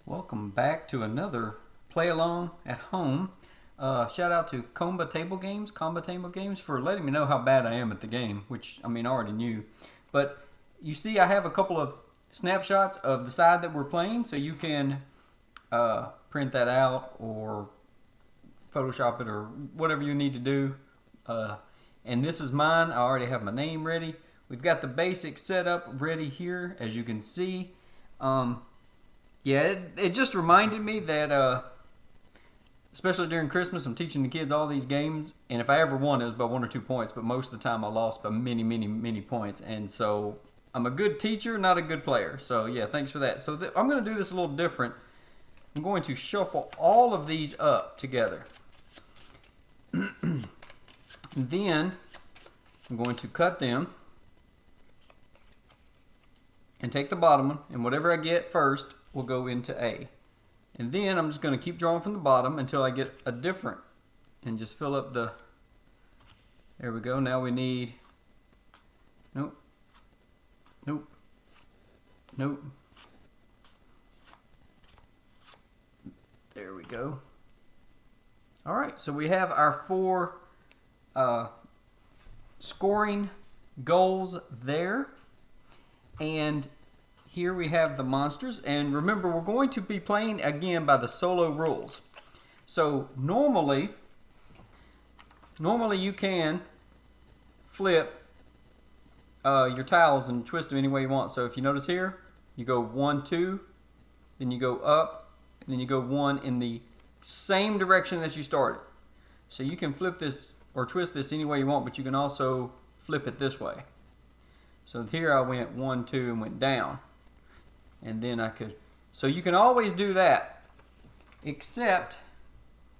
Welcome back to another play along at home. Shout out to Comba Table Games for letting me know how bad I am at the game, which I already knew. But you see, I have a couple of snapshots of the side that we're playing, so you can print that out or Photoshop it or whatever you need to do. And this is mine. I already have my name ready. We've got the basic setup ready here, as you can see. Yeah, it just reminded me that, especially during Christmas, I'm teaching the kids all these games, and if I ever won, it was by 1 or 2 points, but most of the time I lost by many, many, many points, and so I'm a good teacher, not a good player. So yeah, thanks for that. So I'm going to do this a little different. I'm going to shuffle all of these up together. Then I'm going to cut them and take the bottom one, and whatever I get first will go into A. And then I'm just going to keep drawing from the bottom until I get a different, and just fill up the, there we go. Now we need, nope, nope, nope. There we go. All right, so we have our four scoring goals there. And here we have the monsters. And remember, we're going to be playing again by the solo rules. So normally you can flip your tiles and twist them any way you want. So if you notice here, you go 1, 2, then you go up, and then you go 1 in the same direction that you started. So you can flip this or twist this any way you want, but you can also flip it this way. So here I went 1, 2, and went down. And then I could, so you can always do that, except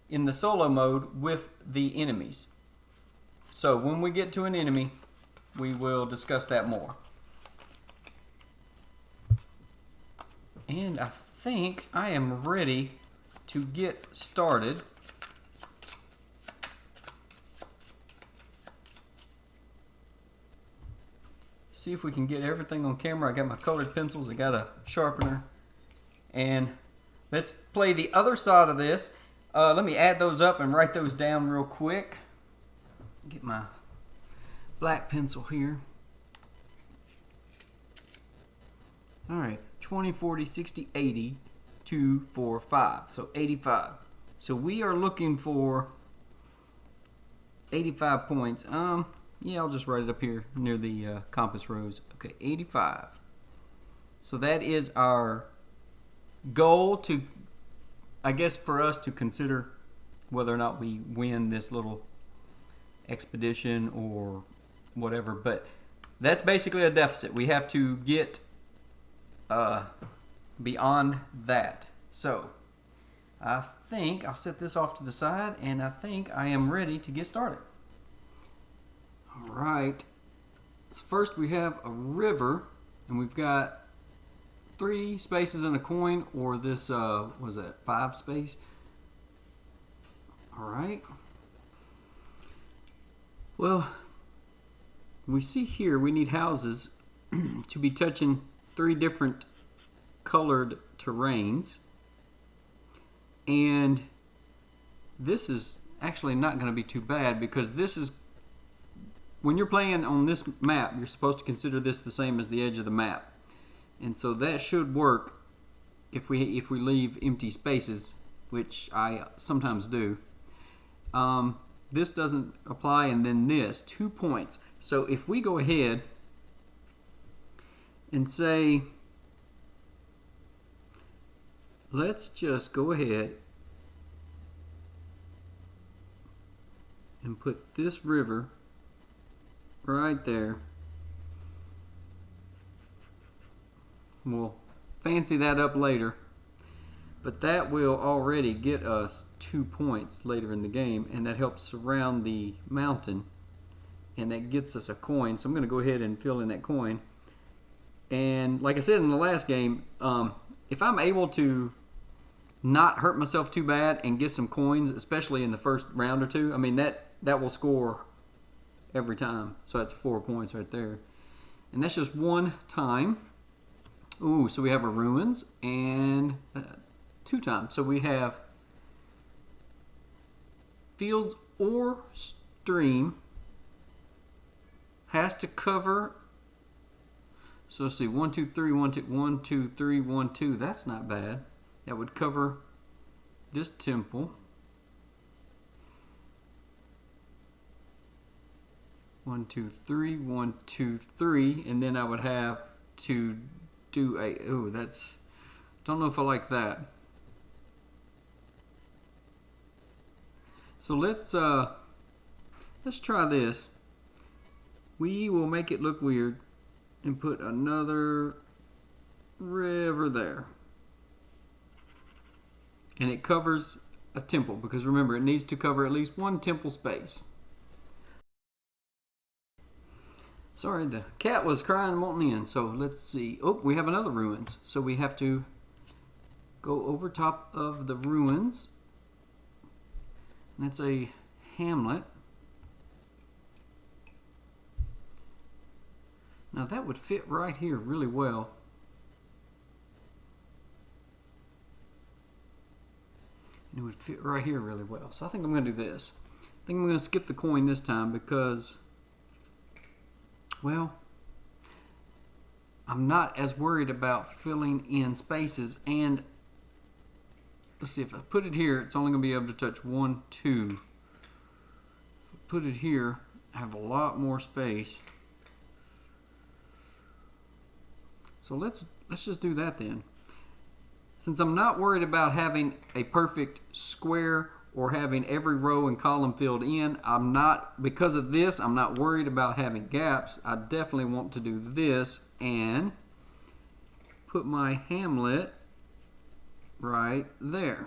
in the solo mode with the enemies. So when we get to an enemy, we will discuss that more. And I think I am ready to get started. See if we can get everything on camera. I got my colored pencils, I got a sharpener, and let's play the other side of this. Let me add those up and write those down real quick. Get my black pencil here. All right, 20, 40, 60, 80, 2, 4, 5. So 85. So we are looking for 85 points. Yeah, I'll just write it up here near the compass rose. Okay, 85. So that is our goal to, I guess, for us to consider whether or not we win this little expedition or whatever. But that's basically a deficit. We have to get beyond that. So I think I'll set this off to the side, and I think I am ready to get started. All right, so first we have a river, and we've got 3 spaces and a coin, or this, what is that, 5 space? All right. Well, we see here we need houses to be touching 3 different colored terrains, and this is actually not going to be too bad, because this is, when you're playing on this map, you're supposed to consider this the same as the edge of the map. And so that should work if we leave empty spaces, which I sometimes do. This doesn't apply, and then this, 2 points. So if we go ahead and say, let's just go ahead and put this river right there. We'll fancy that up later, but that will already get us 2 points later in the game, and that helps surround the mountain, and that gets us a coin. So I'm going to go ahead and fill in that coin. And like I said in the last game, if I'm able to not hurt myself too bad and get some coins, especially in the first round or two, that will score every time. So that's 4 points right there. And that's just 1 time. Ooh, so we have our ruins, and 2 times. So we have fields or stream has to cover. So let's see, 1, 2, 3, 1, 2, 1, 2, 3, 1, 2. That's not bad. That would cover this temple. 1, 2, 3, 1, 2, 3, and then I would have to do a. Oh, that's. Don't know if I like that. So let's try this. We will make it look weird and put another river there. And it covers a temple, because remember, it needs to cover at least 1 temple space. Sorry, the cat was crying and wanting in. So let's see. Oh, we have another ruins. So we have to go over top of the ruins. And that's a hamlet. Now that would fit right here really well. And it would fit right here really well. So I think I'm going to do this. I think I'm going to skip the coin this time because, well, I'm not as worried about filling in spaces. And let's see, if I put it here, it's only going to be able to touch 1, 2. If I put it here, I have a lot more space. So let's just do that then. Since I'm not worried about having a perfect square or having every row and column filled in, because of this, I'm not worried about having gaps. I definitely want to do this and put my hamlet right there.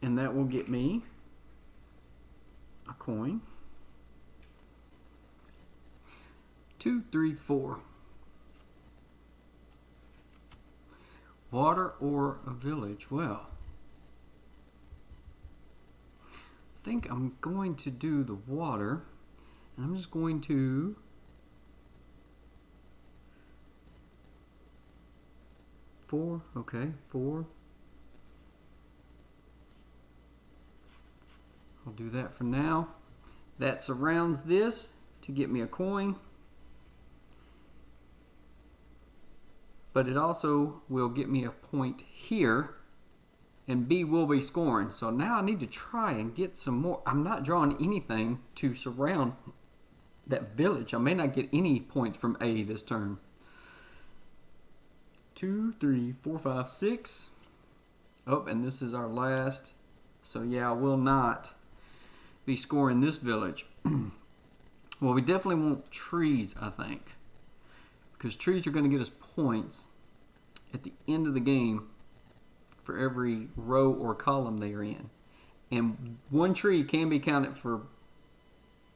And that will get me a coin. 2, 3, 4. Water or a village? Well, I think I'm going to do the water, and I'm just going to four. Okay, 4. I'll do that for now. That surrounds this to get me a coin. But it also will get me a point here, and B will be scoring. So now I need to try and get some more. I'm not drawing anything to surround that village. I may not get any points from A this turn. 2, 3, 4, 5, 6. Oh, and this is our last. So yeah, I will not be scoring this village. Well, we definitely want trees, I think, because trees are going to get us points at the end of the game for every row or column they are in. And 1 tree can be counted for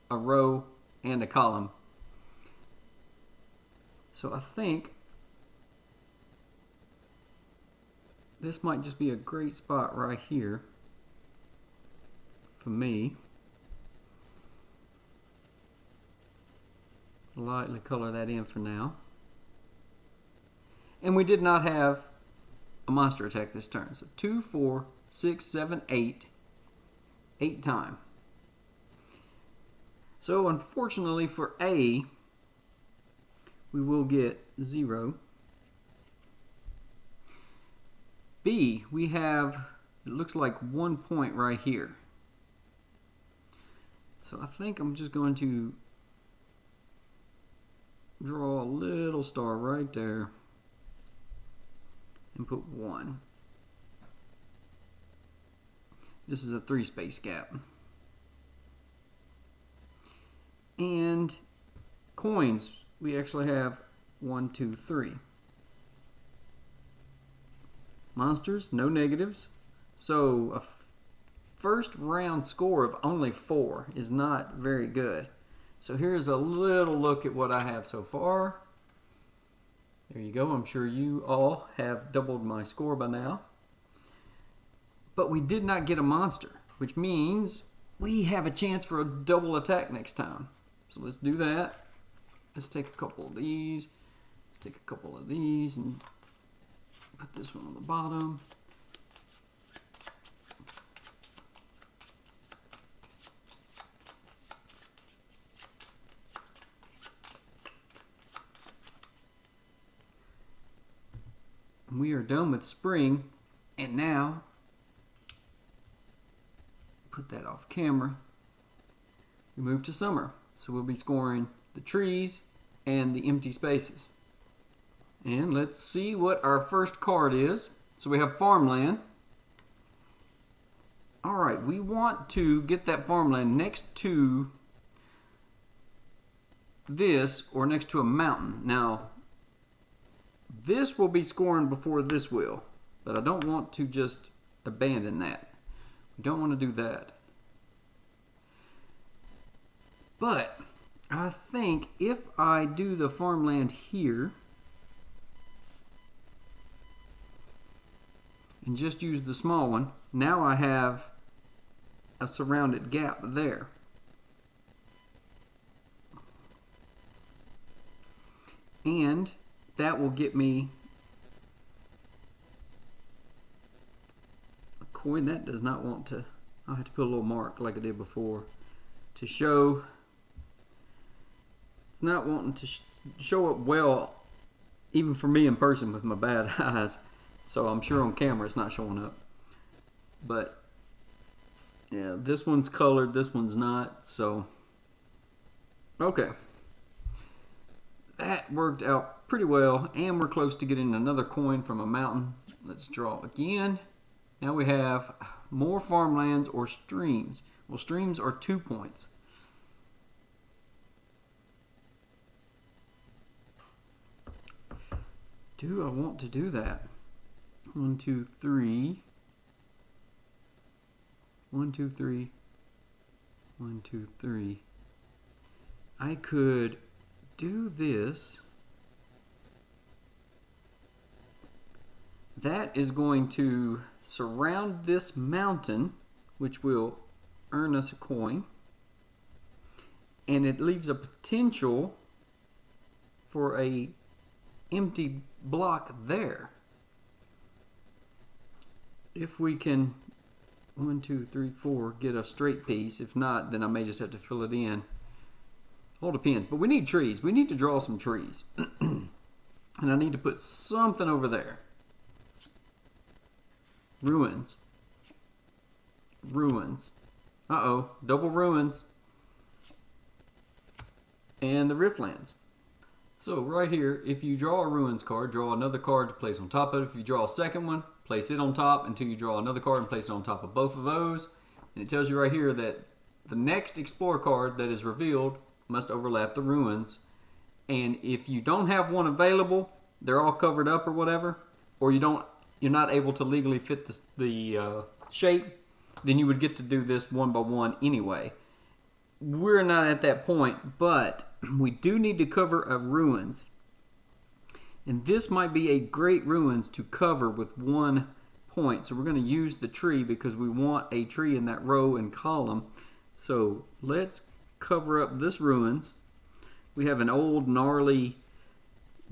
a row and a column. So I think this might just be a great spot right here for me. Lightly color that in for now. And we did not have a monster attack this turn. So 2, 4, 6, 7, 8. 8 time. So unfortunately for A, we will get 0. B, we have, it looks like 1 point right here. So I think I'm just going to draw a little star right there and put 1. This is a 3 space gap. And coins, we actually have 1, 2, 3. Monsters, no negatives. So a first round score of only 4 is not very good. So here's a little look at what I have so far. There you go. I'm sure you all have doubled my score by now. But we did not get a monster, which means we have a chance for a double attack next time. So let's do that. Let's take a couple of these. Let's take a couple of these and Put this one on the bottom. We are done with spring, and now put that off camera. We move to summer, so we'll be scoring the trees and the empty spaces. And let's see what our first card is. So we have farmland. All right, we want to get that farmland next to this or next to a mountain. Now, this will be scoring before this will, but I don't want to just abandon that. We don't want to do that. But I think if I do the farmland here and just use the small one, now I have a surrounded gap there. And that will get me a coin. That does not want to, I'll have to put a little mark like I did before to show. It's not wanting to show up well, even for me in person with my bad eyes. So I'm sure on camera it's not showing up. But yeah, this one's colored, this one's not. So, okay. That worked out pretty well, and we're close to getting another coin from a mountain. Let's draw again. Now we have more farmlands or streams. Well, streams are 2 points. Do I want to do that? 1, 2, 3. 1, 2, 3. 1, 2, 3. I could do this. That is going to surround this mountain, which will earn us a coin. And it leaves a potential for a empty block there. If we can 1, 2, 3, 4 get a straight piece. If not, then I may just have to fill it in. All depends. But we need trees. We need to draw some trees. And I need to put something over there. Ruins. Ruins. Uh-oh. Double ruins. And the Riftlands. So right here, if you draw a ruins card, draw another card to place on top of it. If you draw a second one, place it on top until you draw another card and place it on top of both of those. And it tells you right here that the next Explorer card that is revealed must overlap the ruins. And if you don't have one available, they're all covered up or whatever, or you're not able to legally fit the shape, then you would get to do this one by one anyway. We're not at that point, but we do need to cover a ruins. And this might be a great ruins to cover with 1 point. So we're going to use the tree because we want a tree in that row and column. So let's cover up this ruins. We have an old gnarly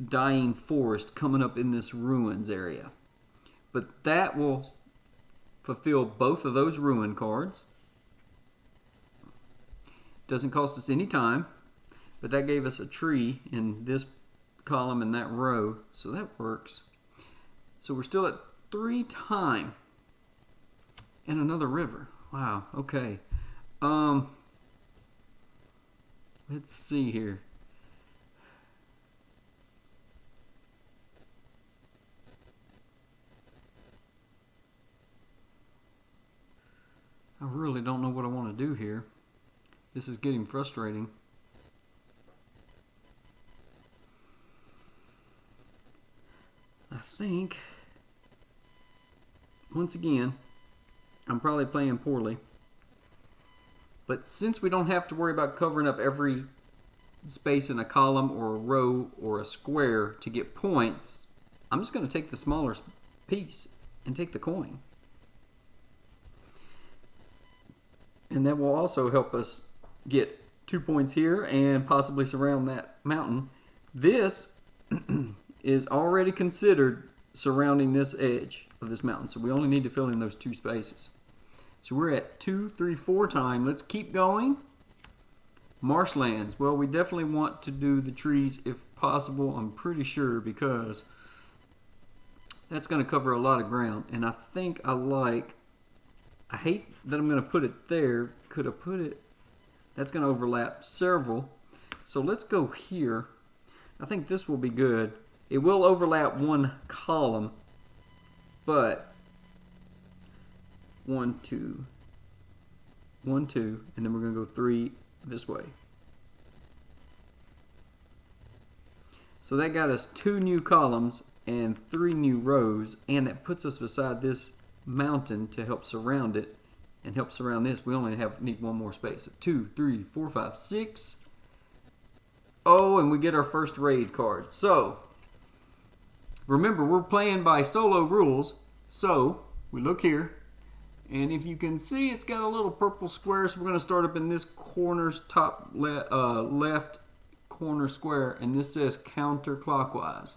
dying forest coming up in this ruins area. But that will fulfill both of those ruin cards. Doesn't cost us any time, but that gave us a tree in this column in that row, so that works. So we're still at 3 time and another river. Wow, okay. Let's see here. I really don't know what I want to do here. This is getting frustrating. I think, once again, I'm probably playing poorly. But since we don't have to worry about covering up every space in a column or a row or a square to get points, I'm just going to take the smaller piece and take the coin. And that will also help us get 2 points here and possibly surround that mountain. This is already considered surrounding this edge of this mountain. So we only need to fill in those 2 spaces. So we're at 2, 3, 4 time. Let's keep going. Marshlands. Well, we definitely want to do the trees if possible, I'm pretty sure, because that's going to cover a lot of ground. And I think I hate that I'm going to put it there. Could have put it, that's going to overlap several. So let's go here. I think this will be good. It will overlap 1 column, but 1, 2, 1, 2, and then we're going to go 3 this way. So that got us 2 new columns and 3 new rows, and that puts us beside this mountain to help surround it and help surround this. We only need 1 more space. So 2, 3, 4, 5, 6. Oh, and we get our first raid card. So remember, we're playing by solo rules. So we look here, and if you can see, it's got a little purple square. So we're going to start up in this corner's top left corner square, and this says counterclockwise.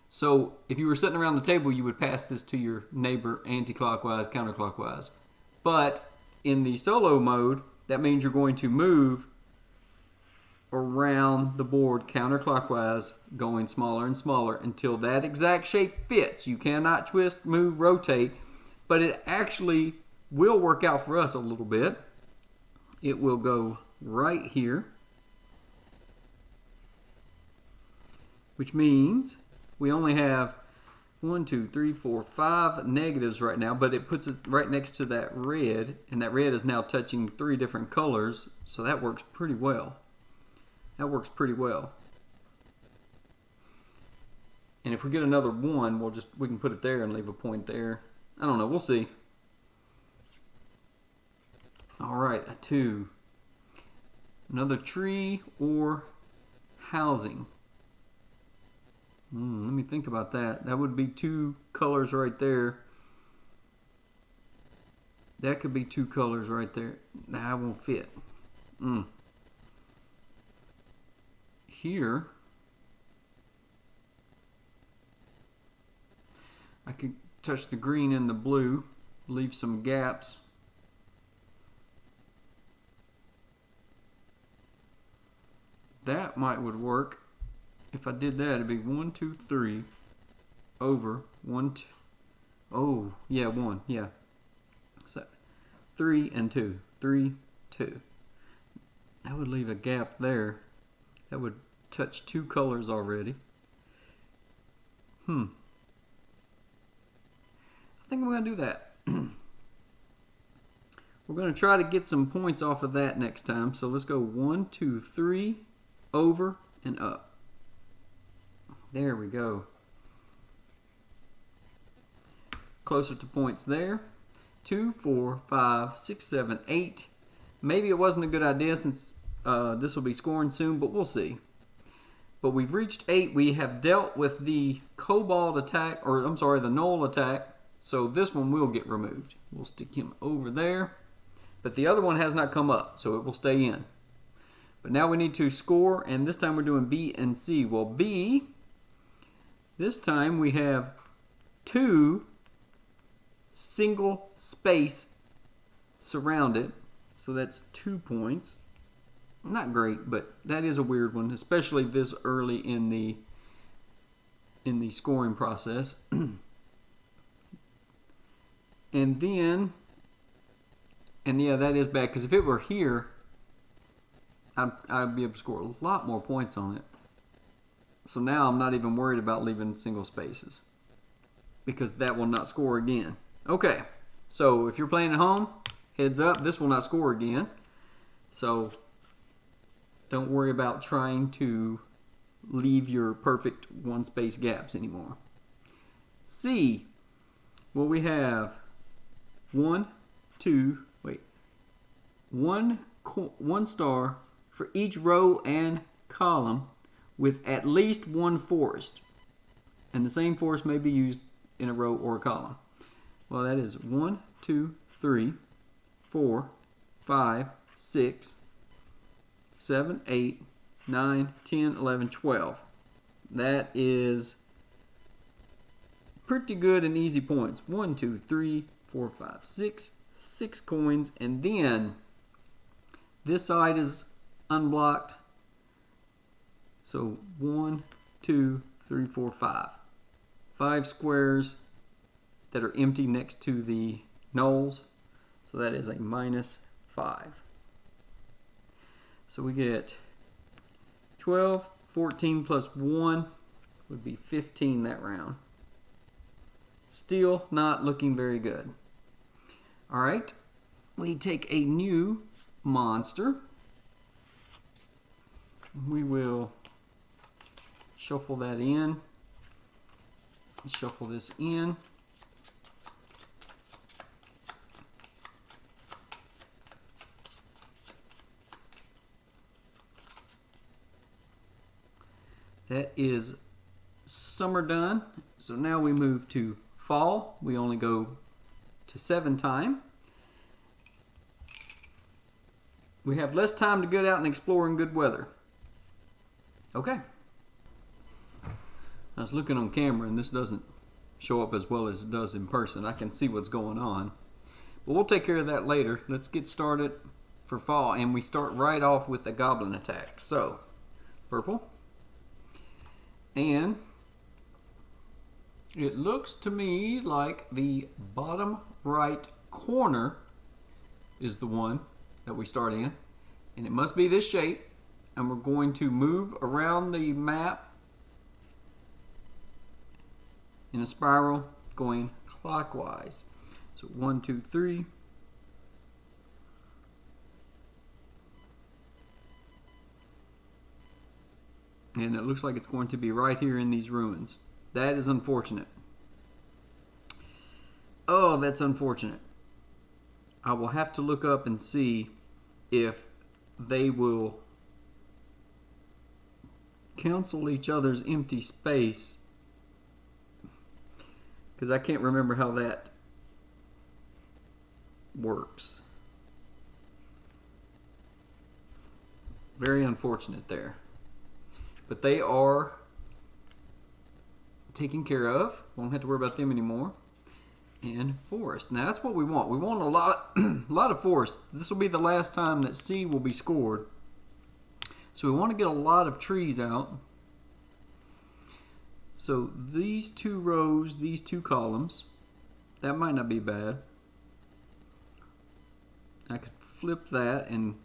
So if you were sitting around the table, you would pass this to your neighbor anti-clockwise, counterclockwise. But in the solo mode, that means you're going to move around the board counterclockwise, going smaller and smaller until that exact shape fits. You cannot twist, move, rotate, but it actually will work out for us a little bit. It will go right here, which means we only have 1, 2, 3, 4, 5 negatives right now, but it puts it right next to that red, and that red is now touching 3 different colors, so that works pretty well. That works pretty well. And if we get another 1, we can put it there and leave a point there. I don't know, we'll see. All right, a 2. Another tree or housing. Let me think about that. That would be 2 colors right there. That could be 2 colors right there. Nah, it won't fit. Here, I could touch the green and the blue, leave some gaps. That would work. If I did that, it'd be 1, 2, 3 over 1, 2. Oh, yeah, 1, yeah. So 3 and 2, 3, 2. That would leave a gap there. That would touch 2 colors already. I think I'm going to do that. We're going to try to get some points off of that next time. So let's go 1, 2, 3, over and up. There we go. Closer to points there. 2, 4, 5, 6, 7, 8. Maybe it wasn't a good idea since this will be scoring soon, but we'll see. But we've reached 8. We have dealt with the cobalt attack, or I'm sorry, the knoll attack. So this one will get removed. We'll stick him over there. But the other one has not come up, so it will stay in. But now we need to score, and this time we're doing B and C. Well, B, this time we have 2 single space surrounded. So that's 2 points. Not great, but that is a weird one, especially this early in the scoring process. And then, and yeah, that is bad, because if it were here, I'd be able to score a lot more points on it. So now I'm not even worried about leaving single spaces, because that will not score again. Okay, so if you're playing at home, heads up, this will not score again. So don't worry about trying to leave your perfect 1 space gaps anymore. C, well, we have 1 star for each row and column with at least 1 forest. And the same forest may be used in a row or a column. Well, that is 1, 2, 3, 4, 5, 6, 7, 8, 9, 10, 11, 12. That is pretty good and easy points. 1, 2, 3, 4, 5, 6. 6 coins, and then this side is unblocked. So 1, 2, 3, 4, 5. 5 squares that are empty next to the nulls. So that is a -5. So we get 12, 14 plus 1 would be 15 that round. Still not looking very good. Alright, we take a new monster. We will shuffle that in. Shuffle this in. That is summer done. So now we move to fall. We only go to 7 time. We have less time to get out and explore in good weather. Okay. I was looking on camera and this doesn't show up as well as it does in person. I can see what's going on. But we'll take care of that later. Let's get started for fall, and we start right off with the goblin attack. So, purple. And it looks to me like the bottom right corner is the one that we start in, and it must be this shape, and we're going to move around the map in a spiral going clockwise. So 1, 2, 3. And it looks like it's going to be right here in these ruins. That is unfortunate. Oh, that's unfortunate. I will have to look up and see if they will cancel each other's empty space, because I can't remember how that works. Very unfortunate there. But they are taken care of. Won't have to worry about them anymore. And forest. Now that's what we want. We want a lot, lot of forest. This will be the last time that C will be scored. So we want to get a lot of trees out. So these 2 rows, these 2 columns, that might not be bad. I could flip that, and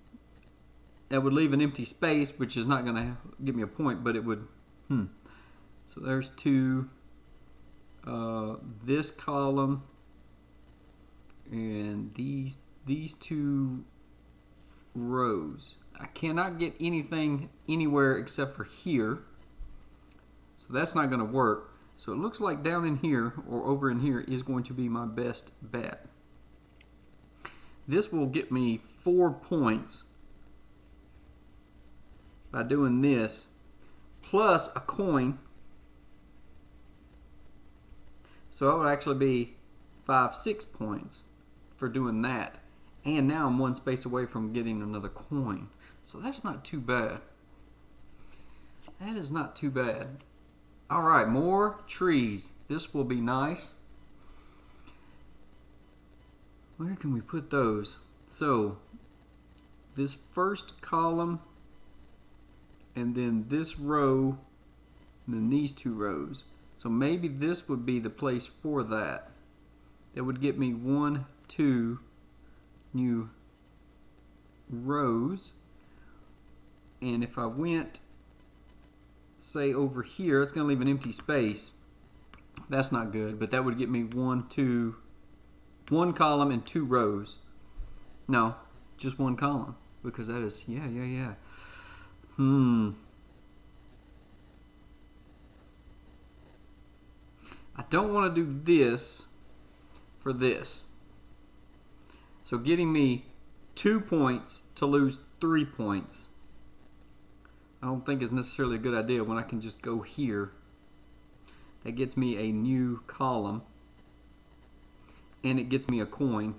that would leave an empty space, which is not going to give me a point, but it would. So there's 2. This column and these 2 rows. I cannot get anything anywhere except for here, so that's not going to work. So it looks like down in here or over in here is going to be my best bet. This will get me 4 points by doing this, plus a coin. So it would actually be 5, 6 points for doing that. And now I'm 1 space away from getting another coin. So that's not too bad. That is not too bad. Alright, more trees. This will be nice. Where can we put those? So, this first column, and then this row, and then these 2 rows. So maybe this would be the place for that. That would get me 1, 2 new rows. And if I went, say, over here, it's going to leave an empty space. That's not good, but that would get me 1 column and 2 rows. No, just 1 column, because that is, yeah. I don't want to do this for this. So getting me 2 points to lose 3 points, I don't think is necessarily a good idea when I can just go here. That gets me a new column, and it gets me a coin.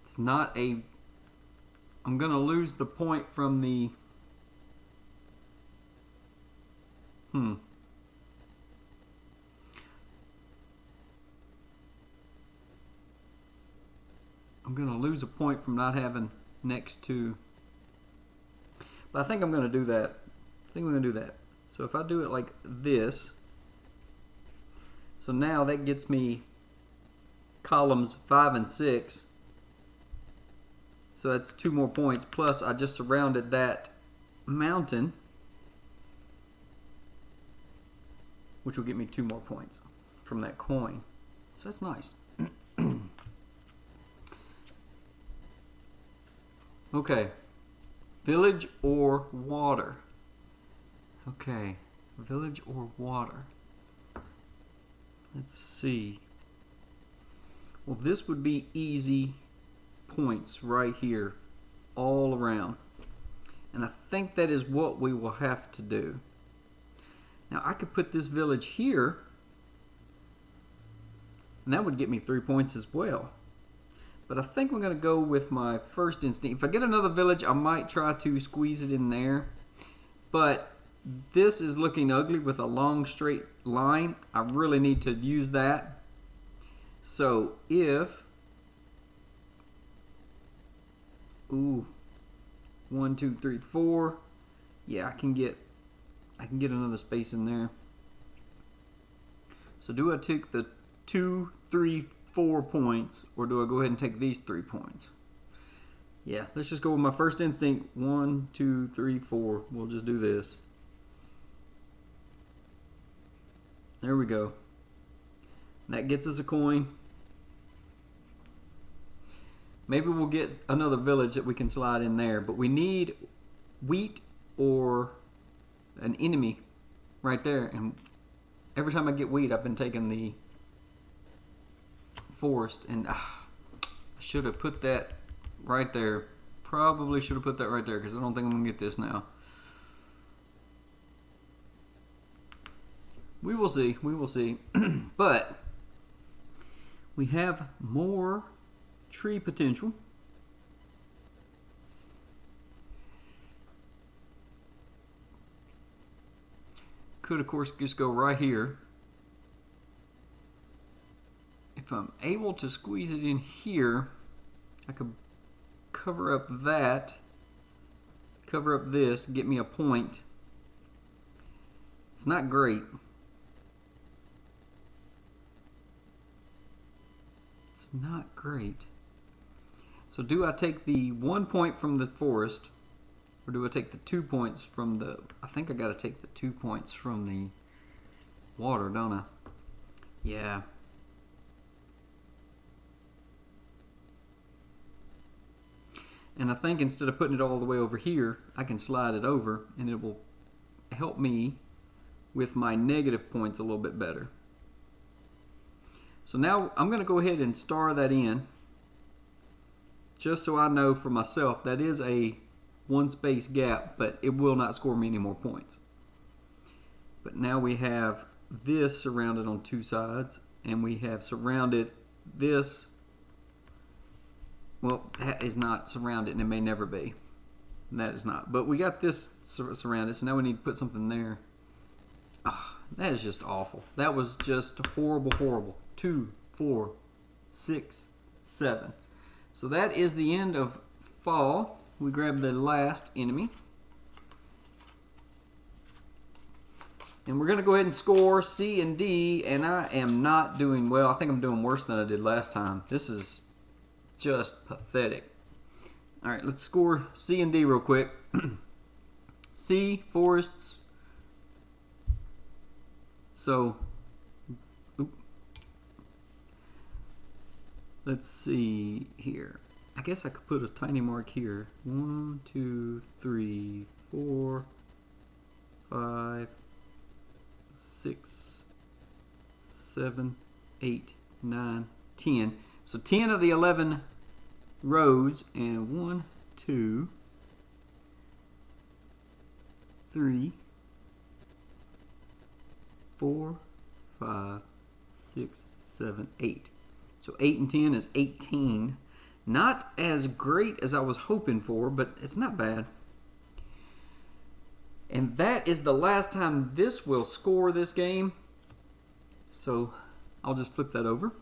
It's not a... I'm going to lose the point from the... lose a point from not having next to. But I think I'm going to do that. So if I do it like this, so now that gets me columns 5 and 6. So that's 2 more points. Plus I just surrounded that mountain, which will get me 2 more points from that coin. So that's nice. Okay, village or water. Okay, village or water. Let's see. Well, this would be easy points right here all around. And I think that is what we will have to do. Now I could put this village here, and that would get me 3 points as well. But I think I'm going to go with my first instinct. If I get another village, I might try to squeeze it in there. But this is looking ugly with a long straight line. I really need to use that. So if, 1, 2, 3, 4, yeah, I can get another space in there. So do I take the 2, 3, 4 points, or do I go ahead and take these 3 points? Yeah, let's just go with my first instinct. 1, 2, 3, 4. We'll just do this. There we go. That gets us a coin. Maybe we'll get another village that we can slide in there, but we need wheat or an enemy right there. And every time I get wheat, I've been taking the forest, and I should have put that right there. Probably should have put that right there, because I don't think I'm going to get this now. We will see. We will see. But we have more tree potential. Could, of course, just go right here. If I'm able to squeeze it in here, I could cover up that, cover up this, get me a point. It's not great. It's not great. So do I take the 1 point from the forest, or do I take the 2 points from the, I think I gotta take the 2 points from the water, don't I? Yeah. And I think instead of putting it all the way over here, I can slide it over, and it will help me with my negative points a little bit better. So now I'm going to go ahead and star that in, just so I know for myself that is a 1 space gap, but it will not score me any more points. But now we have this surrounded on 2 sides, and we have surrounded this. Well, that is not surrounded, and it may never be. That is not. But we got this surrounded, so now we need to put something there. Oh, that is just awful. That was just horrible, horrible. 2, 4, 6, 7. So that is the end of fall. We grab the last enemy. And we're going to go ahead and score C and D, and I am not doing well. I think I'm doing worse than I did last time. This is just pathetic. All right, let's score C and D real quick. C, forests. So, let's see here. I guess I could put a tiny mark here. 1, 2, 3, 4, 5, 6, 7, 8, 9, 10. So 10 of the 11 rows, and 1, 2, 3, 4, 5, 6, 7, 8. So 8 and 10 is 18. Not as great as I was hoping for, but it's not bad. And that is the last time this will score this game. So I'll just flip that over.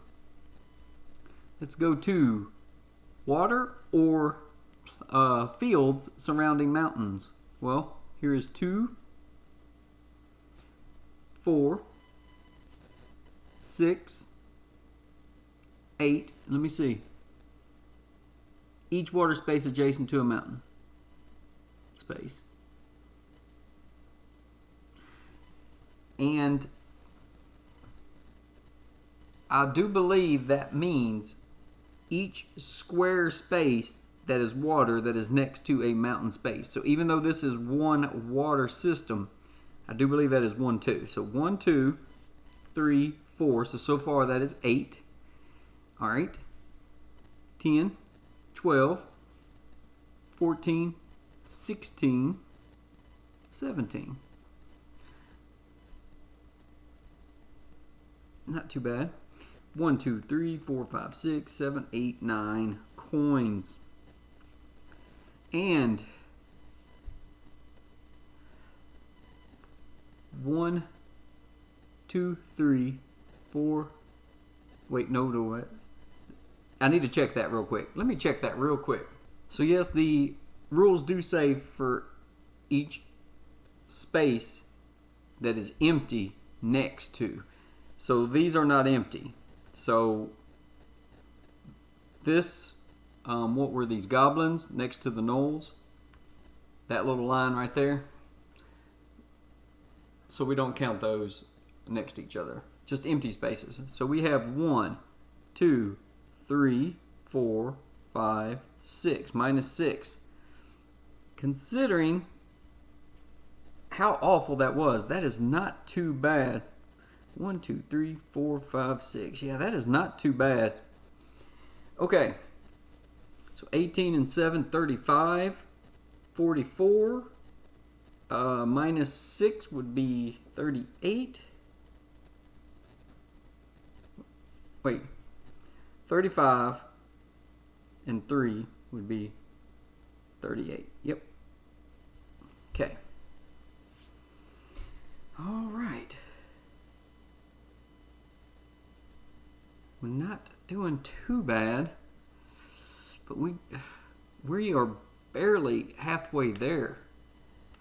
Let's go to water or fields surrounding mountains? Well, here is 2, 4, 6, 8. Let me see. Each water space adjacent to a mountain space. And I do believe that means each square space that is water that is next to a mountain space. So even though this is one water system, I do believe that is 1, 2. So 1, 2, 3, 4. So far that is 8. All right. 10, 12, 14, 16, 17. Not too bad. 1, 2, 3, 4, 5, 6, 7, 8, 9 coins. And 1, 2, 3, 4. Wait, no, what? I need to check that real quick. Let me check that real quick. So yes, the rules do say for each space that is empty next to. So these are not empty. So this, what were these goblins next to the knolls? That little line right there. So we don't count those next to each other. Just empty spaces. So we have 1, 2, 3, 4, 5, 6. Minus 6. Considering how awful that was, that is not too bad. 1, 2, 3, 4, 5, 6. Yeah, that is not too bad. Okay. So 18 and 7, 35. 44. Minus 6 would be 38. Wait. 35 and 3 would be 38. Yep. Okay. All right. We're not doing too bad, but we are barely halfway there.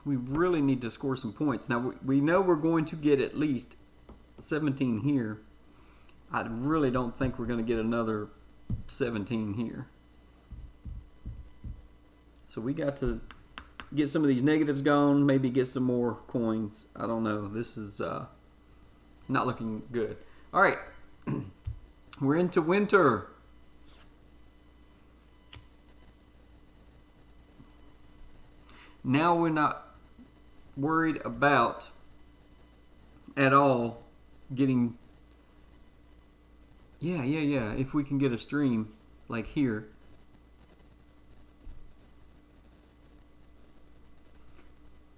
We really need to score some points. Now, we know we're going to get at least 17 here. I really don't think we're going to get another 17 here. So we got to get some of these negatives gone, maybe get some more coins. I don't know. This is not looking good. All right. We're into winter. Now we're not worried about at all getting... Yeah. If we can get a stream like here.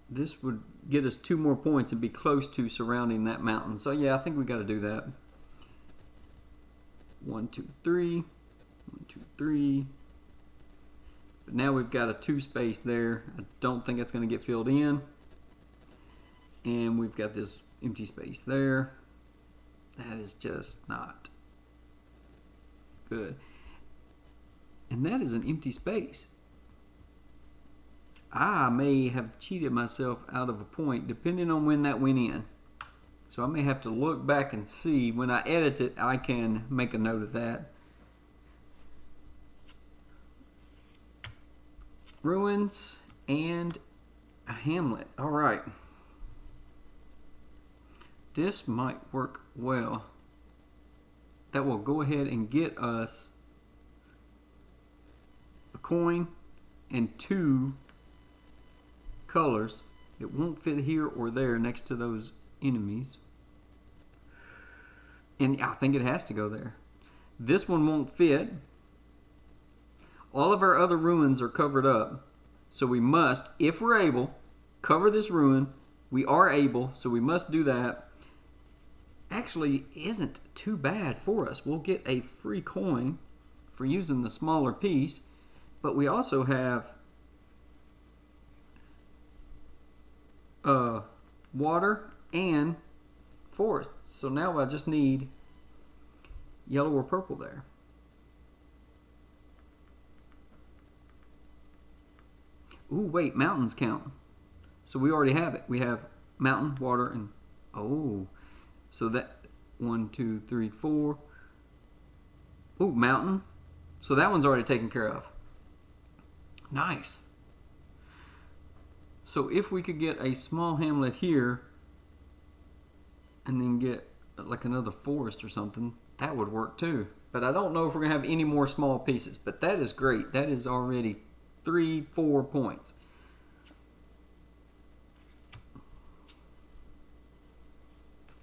This would get us 2 more points and be close to surrounding that mountain. So yeah, I think we got to do that. 1, 2, 3. 1, 2, 3. But now we've got a 2 space there. I don't think it's going to get filled in. And we've got this empty space there. That is just not good. And that is an empty space. I may have cheated myself out of a point depending on when that went in. So I may have to look back and see. When I edit it, I can make a note of that. Ruins and a hamlet. All right. This might work well. That will go ahead and get us a coin and 2 colors. It won't fit here or there next to those enemies. And I think it has to go there. This one won't fit. All of our other ruins are covered up. So we must, if we're able, cover this ruin. We are able, so we must do that. Actually, isn't too bad for us. We'll get a free coin for using the smaller piece. But we also have water and forests. So now I just need yellow or purple there. Ooh, wait, mountains count. So we already have it. We have mountain, water, and oh. So that 1, 2, 3, 4. Ooh, mountain. So that one's already taken care of. Nice. So if we could get a small hamlet here and then get like another forest or something, that would work too. But I don't know if we're going to have any more small pieces. But that is great. That is already 3, 4 points.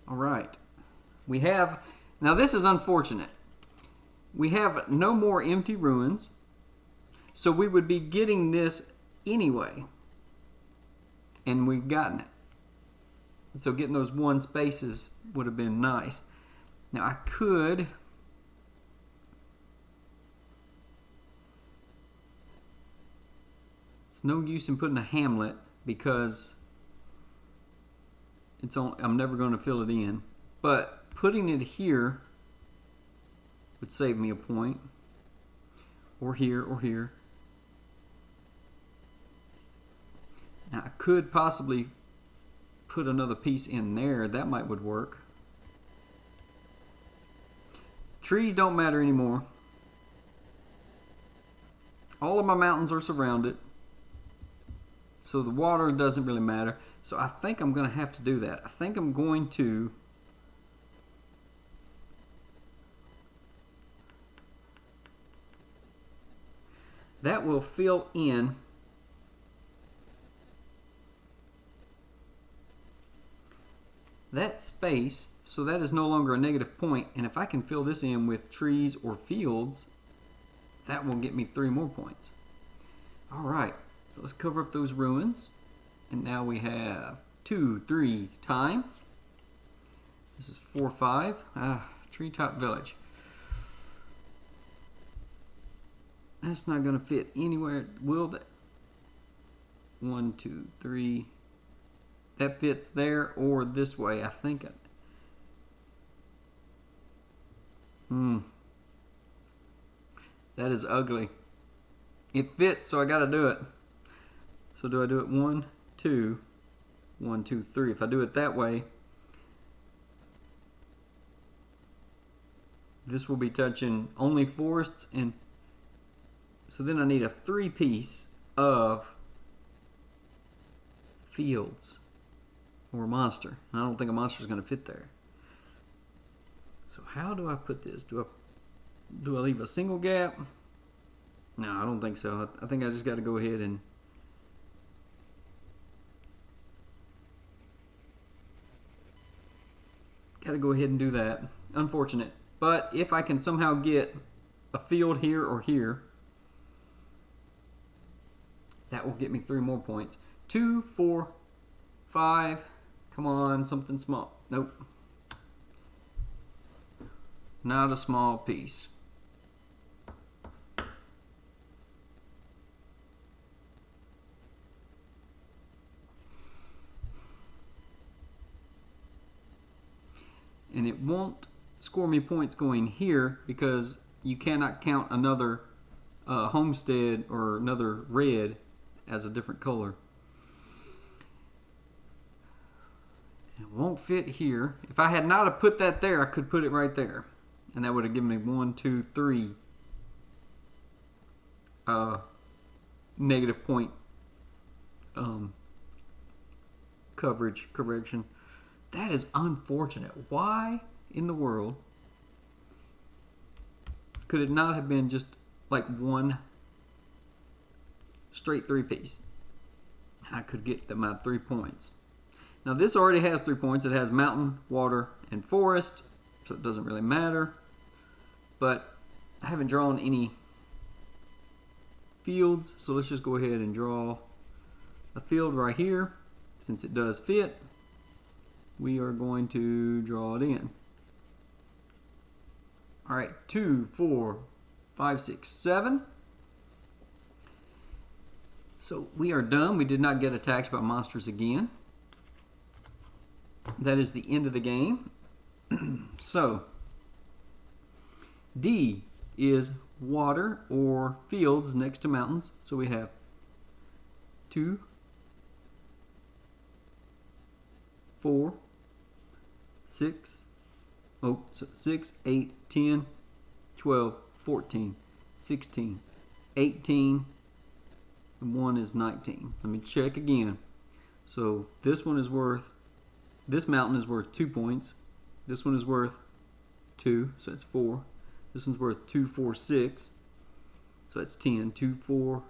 All right. We have, now this is unfortunate. We have no more empty ruins. So we would be getting this anyway. And we've gotten it. So getting those 1 spaces would have been nice. Now I could... It's no use in putting a hamlet because I'm never going to fill it in. But putting it here would save me a point. Or here, or here. Now I could possibly put another piece in there. That would work. Trees don't matter anymore. All of my mountains are surrounded. So the water doesn't really matter. So I think I'm going to have to do that. I think I'm going to that will fill in that space, so that is no longer a negative point. And if I can fill this in with trees or fields, that will get me 3 more points. All right, so let's cover up those ruins. And now we have 2, 3 time. This is 4, 5. Treetop Village. That's not going to fit anywhere. Will that? 1, 2, 3. That fits there or this way, I think. That is ugly. It fits, so I got to do it. So do I do it 1, 2, 1, 2, 3? If I do it that way, this will be touching only forests, and so then I need a 3-piece of fields or a monster. And I don't think a monster is going to fit there. So how do I put this? Do I leave a single gap? No, I don't think so. I think I just got to go ahead and do that. Unfortunate. But if I can somehow get a field here or here, that will get me 3 more points. 2, 4, 5. Come on, something small. Nope. Not a small piece. And it won't score me points going here because you cannot count another homestead or another red as a different color. It won't fit here. If I had not have put that there, I could put it right there. And that would have given me 1, 2, 3 negative point coverage correction. That is unfortunate. Why in the world could it not have been just like one straight 3-piece? I could get my 3 points. Now this already has 3 points. It has mountain, water, and forest, so it doesn't really matter. But I haven't drawn any fields, so let's just go ahead and draw a field right here. Since it does fit, we are going to draw it in. All right, 2, 4, 5, 6, 7. So we are done. We did not get attacked by monsters again. That is the end of the game. So D is water or fields next to mountains. So we have 2, 4, 6, 6, 8, 10, 12, 14, 16, 18, and 1 is 19. Let me check again. So this mountain is worth 2 points. This one is worth 2, so it's 4. This one's worth 2, 4, 6, so that's 10. 2, 4,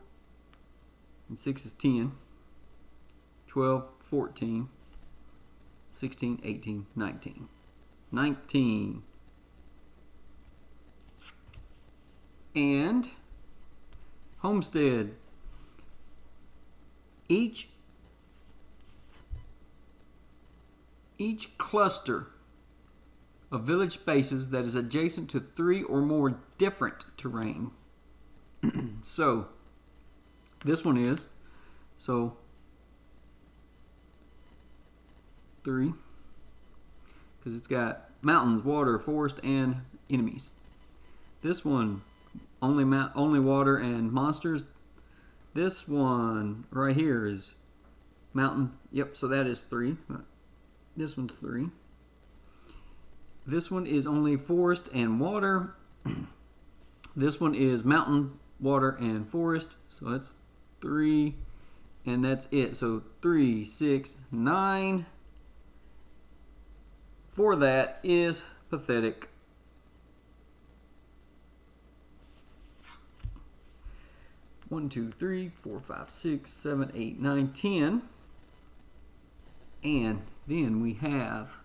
and 6 is 10. 12, 14, 16, 18, 19. 19. And homestead. Each cluster of village spaces that is adjacent to 3 or more different terrain. So this one is 3, because it's got mountains, water, forest, and enemies. This one only water and monsters. This one right here is mountain. Yep, so that is 3. This one's 3. This one is only forest and water. This one is mountain, water, and forest. So that's 3. And that's it. So 3, 6, 9. For that is pathetic. One, 2, 3, 4, 5, 6, 7, 8, 9, 10. And then we have,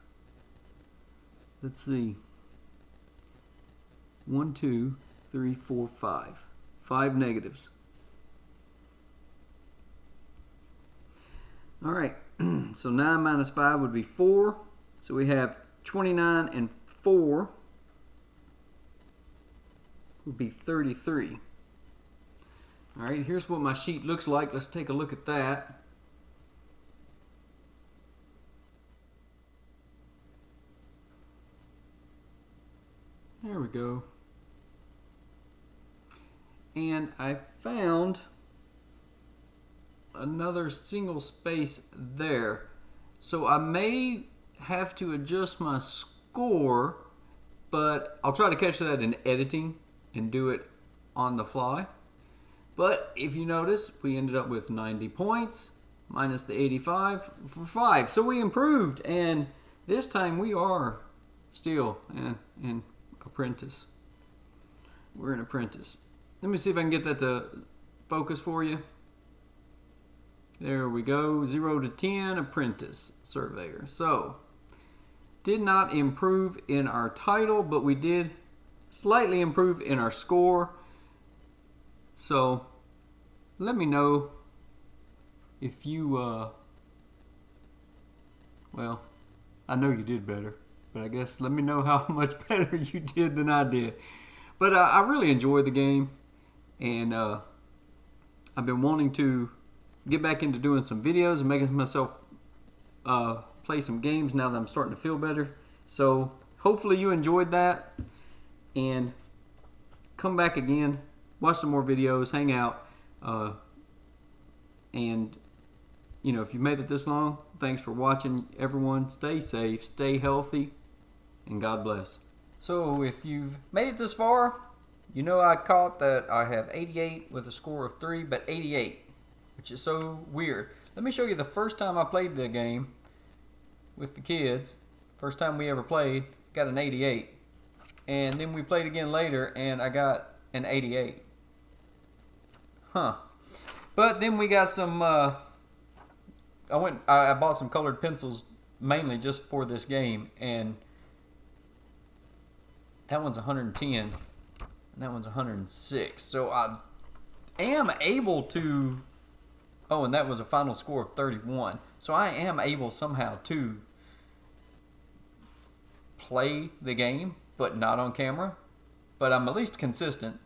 let's see, 1, 2, 3, 4, 5. 5 negatives. All right, so 9 minus 5 would be 4. So we have 29 and 4 would be 33. All right, here's what my sheet looks like. Let's take a look at that. There we go. And I found another single space there. So I may have to adjust my score, but I'll try to catch that in editing and do it on the fly. But if you notice, we ended up with 90 points minus the 85 for 5. So we improved, and this time we are still an apprentice. We're an apprentice. Let me see if I can get that to focus for you. There we go. 0 to 10, apprentice, surveyor. So, did not improve in our title, but we did slightly improve in our score. So, let me know if you, well, I know you did better, but I guess let me know how much better you did than I did. But I really enjoyed the game, and I've been wanting to get back into doing some videos and making myself play some games now that I'm starting to feel better. So hopefully you enjoyed that, and come back again, watch some more videos, hang out, and you know, if you made it this long, thanks for watching, everyone. Stay safe, stay healthy, and God bless. So if you've made it this far, you know I caught that I have 88 with a score of 3, but 88, which is so weird. Let me show you the first time I played the game with the kids. First time we ever played, got an 88. And then we played again later, and I got an 88. Huh. But then we got some, I bought some colored pencils mainly just for this game, and that one's 110, and that one's 106. So I am able to, oh, and that was a final score of 31. So I am able somehow to play the game, but not on camera. But I'm at least consistent.